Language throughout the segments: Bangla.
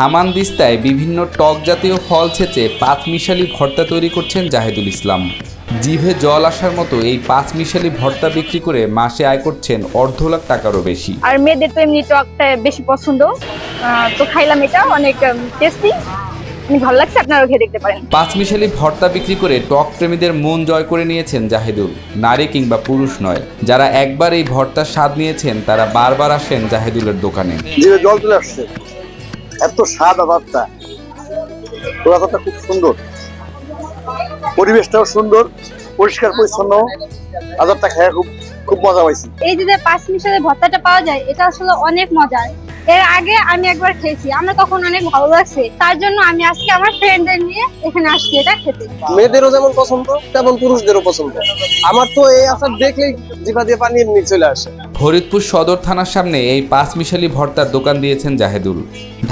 হামানদিস্তায় বিভিন্ন টক জাতীয় ফল ছেঁচে পাঁচমিশালি ভর্তা তৈরি করছেন জাহিদুল ইসলাম। জিভে জল আসার মতো এই পাঁচমিশালি ভর্তা বিক্রি করে মাসে আয় করছেন $1.5 লাখ টাকারও বেশি। আর মেয়েদের তো এমনি টকটা বেশি পছন্দ, তো খাইলাম, এটা অনেক টেস্টি, ভালো লাগছে, আপনারাও খেয়ে দেখতে পারেন। পাঁচমিশালি ভর্তা বিক্রি করে টক প্রেমীদের মন জয় করে নিয়েছেন জাহিদুল। নারী কিংবা পুরুষ নয়, যারা একবার এই ভর্তার স্বাদ নিয়েছেন তারা বারবার আসেন জাহিদুলের দোকানে। জিভে জল চলে আসছে, এত স্বাদ আদারটা, তোরাটা খুব সুন্দর, পরিবেশটাও সুন্দর, পরিষ্কার পরিচ্ছন্ন, আদারটা খেয়ে খুব মজা পাইছি। এই যে পাঁচমিশালি ভর্তাটা পাওয়া যায়, এটা আসলে অনেক মজার। এর আগে আমি একবার খেয়েছি, আমার তখন অনেক ভালো লাগছে, তার জন্য আমি আজকে আমার ফ্রেন্ডদের নিয়ে এখানে আসছি এটা খেতে। মেয়েদেরও যেমন পছন্দ তেমন পুরুষদেরও পছন্দ। আমার তো এই আচার দেখলেই জিভা দিয়ে পানি এমনি চলে আসে। ফরিদপুর সদর থানার সামনে এই পাঁচমিশালি ভর্তার দোকান দিয়েছেন জাহিদুল।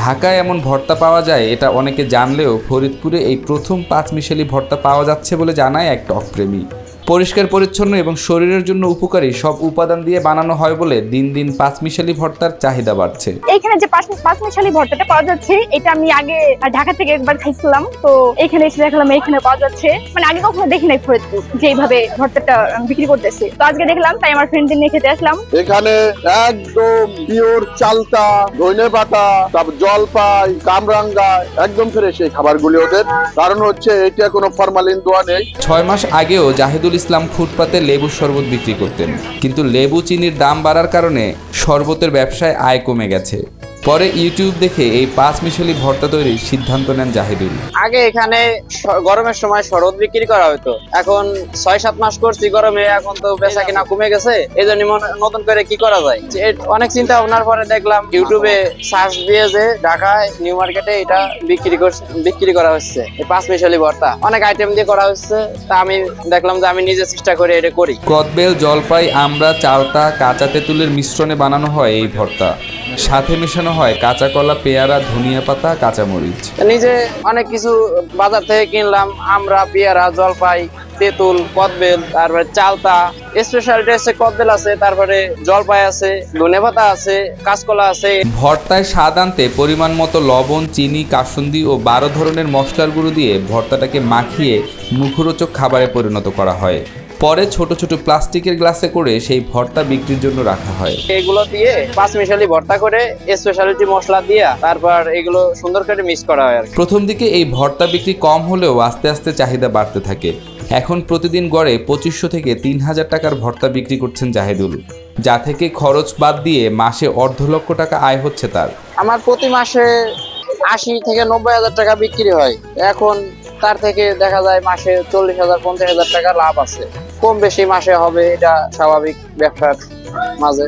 ঢাকায় এমন ভর্তা পাওয়া যায় এটা অনেকে জানলেও ফরিদপুরে এই প্রথম পাঁচমিশালি ভর্তা পাওয়া যাচ্ছে বলে জানায় এক টক প্রেমী। পরিষ্কার পরিচ্ছন্ন এবং শরীরের জন্য উপকারী সব উপাদান দিয়ে বানানো হয় বলে দিন দিন পাঁচমিশালি ভর্তার চাহিদা বাড়ছে। এইখানে যে পাঁচমিশালি ভর্তাটা পাওয়া যাচ্ছে, এটা আমি আগে ঢাকা থেকে একবার খাইছিলাম, তো এখানে এসে দেখলাম এখানে পাওয়া যাচ্ছে। মানে আগে কখনো দেখি নাই ফরিদপুর যে এইভাবে ভর্তাটা বিক্রি করতেছে, তো আজকে দেখলাম, তাই আমার ফ্রেন্ডদের নিয়ে খেতে আসলাম। এখানে একদম পিওর চালতা, ধনেপাতা, তারপর জলপাই, কামরাঙ্গা, একদম ফ্রেশ এই খাবারগুলি ওদের। কারণ হচ্ছে এটা কোনো ফরমালিন দেওয়া নেই। 6 মাস আগেও জাহিদুল ইসলাম ফুটপাতে লেবুর শরবত বিক্রি করতেন, কিন্তু লেবু চিনির দাম বাড়ার কারণে শরবতের ব্যবসায় আয় কমে গেছে। পরে ইউটিউব দেখে এই পাঁচমিশালি ভর্তা তৈরির সিদ্ধান্ত নেন জাহিদুল। আগে এখানে গরমের সময় শরবত বিক্রি করা হতো, এখন 6-7 মাস করছি গরমে, এখন তো বেচা কিনা কমে গেছে। এই জন্য নতুন করে কি করা যায়, অনেক চিন্তা ভাবনার পরে দেখলাম ইউটিউবে সার্চ দিয়ে যে ঢাকায় নিউ মার্কেটে এটা বিক্রি করা হচ্ছে, এই পাঁচমিশালি ভর্তা অনেক আইটেম দিয়ে করা হচ্ছে। তা আমি দেখলাম যে আমি নিজে চেষ্টা করে এটা করি। কদবেল, জলপাই, আমড়া, চালতা, কাঁচা তেঁতুলের মিশ্রণে বানানো হয় এই ভর্তা। সাথে মেশানো হয় কাঁচা কলা, পেয়ারা, ধনিয়া পাতা, কাঁচামরিচ। নিজে অনেক কিছু বাজার থেকে কিনলাম, আমরা পেয়ারা, জলপাই, তেঁতুল, কদবেল, তারপরে চালতা, স্পেশালিটি আছে কদবেল আছে, তারপরে জলপাই আছে, ধনেপাতা আছে, কাঁচকলা আছে। ভর্তায় স্বাদ আনতে পরিমাণ মতো লবণ, চিনি, কাসুন্দি ও 12 ধরনের মশলার গুঁড়ো দিয়ে ভর্তাটাকে মাখিয়ে মুখরোচক খাবারে পরিণত করা হয়। পরে ছোট ছোট প্লাস্টিকের গ্লাসে করে সেই ভর্তা বিক্রির জন্য রাখা হয়। এগুলো দিয়ে পাঁচমিশালি ভর্তা করে স্পেশালিটি মশলা দিয়ে তারপর এগুলো সুন্দর করে মিক্স করা হয়। প্রথম দিকে এই ভর্তা বিক্রি কম হলেও আস্তে আস্তে চাহিদা বাড়তে থাকে। এখন প্রতিদিন গড়ে 2500 থেকে 3000 টাকার ভর্তা বিক্রি করছেন জাহিদুল, যা থেকে খরচ বাদ দিয়ে মাসে $1.5 লক্ষ টাকা আয় হচ্ছে তার। আমার প্রতি মাসে 80 থেকে 90 হাজার টাকা বিক্রি হয়, এখন তার থেকে দেখা যায় মাসে 40,000-50,000 টাকা লাভ আছে। কম বেশি মাসে হবে, এটা স্বাভাবিক ব্যবসার মাঝে।